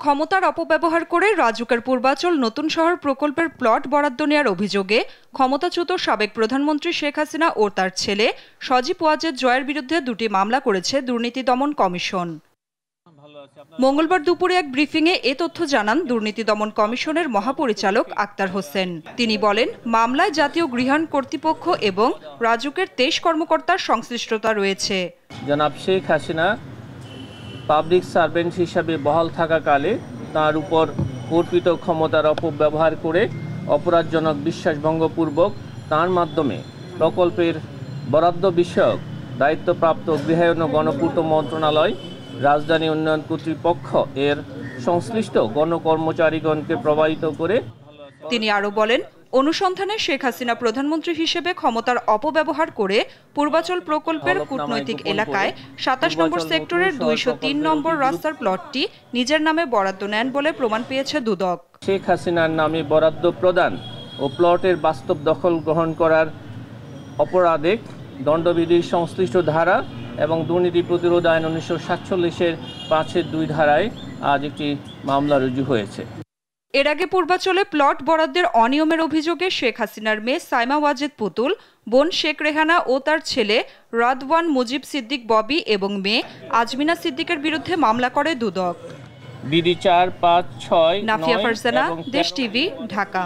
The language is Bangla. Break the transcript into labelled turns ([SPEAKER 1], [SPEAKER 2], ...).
[SPEAKER 1] ক্ষমতার অপব্যবহার করে রাজুকের পূর্বাচল নতুন শহর প্রকল্পের প্লট বরাদ্দ নেওয়ার অভিযোগে ক্ষমতাচ্যুত সাবেক প্রধানমন্ত্রী শেখ হাসিনা ও তার ছেলে সজীব ওয়াজেদ জয়ের বিরুদ্ধে দুটি মামলা করেছে দুর্নীতি দমন কমিশন। মঙ্গলবার দুপুরে এক ব্রিফিংয়ে এ তথ্য জানান দুর্নীতি দমন কমিশনের মহাপরিচালক আক্তার হোসেন। তিনি বলেন, মামলায় জাতীয় গৃহায়ণ কর্তৃপক্ষ এবং রাজুকের 23 কর্মকর্তার সংশ্লিষ্টতা রয়েছে।
[SPEAKER 2] জনাব শেখ হাসিনা পাবলিক সার্ভেন্ট হিসাবে বহাল থাকাকালে তার উপর কর্তৃত্ব ক্ষমতার অপব্যবহার করে অপরাধজনক বিশ্বাসভঙ্গপূর্বক তার মাধ্যমে প্রকল্পের বরাদ্দ বিষয়ক দায়িত্বপ্রাপ্ত গৃহায়ণ ও গণপূর্ত মন্ত্রণালয়, রাজধানী উন্নয়ন কর্তৃপক্ষ এর সংশ্লিষ্ট গণকর্মচারীগণকে প্রভাবিত করে।
[SPEAKER 1] তিনি আরও বলেন, অনুসন্ধানে শেখ হাসিনা প্রধানমন্ত্রী হিসেবে ক্ষমতার অপব্যবহার করে পূর্বাচল প্রকল্পের কূটনৈতিক এলাকায় ২৭ নম্বর সেক্টরের ২০৩ নম্বর রাস্তার প্লটটি নিজের নামে বরাদ্দ নেন বলে প্রমাণ পেয়েছে দুদক।
[SPEAKER 2] শেখ হাসিনার নামে বরাদ্দ প্রদান ও প্লটের বাস্তব দখল গ্রহণ করার অপরাধে দণ্ডবিধির সংশ্লিষ্ট ধারা এবং দুর্নীতি প্রতিরোধ আইন ১৯৪৭-এর ৫-২ ধারায় আজ একটি মামলা রুজু হয়েছে।
[SPEAKER 1] এর আগে পূর্বাচলে প্লট বরাদ্দের অনিয়মের অভিযোগে শেখ হাসিনার মেয়ে সাইমা ওয়াজেদ পুতুল, বোন শেখ রেহানা ও তার ছেলে রাদওয়ান মুজিব সিদ্দিক ববি এবং মেয়ে আজমিনা সিদ্দিকের বিরুদ্ধে মামলা করে দুদক।
[SPEAKER 2] বিডি ৪, ৫, ৬,
[SPEAKER 1] নাফিয়া ফারজানা, দেশ টিভি, ঢাকা।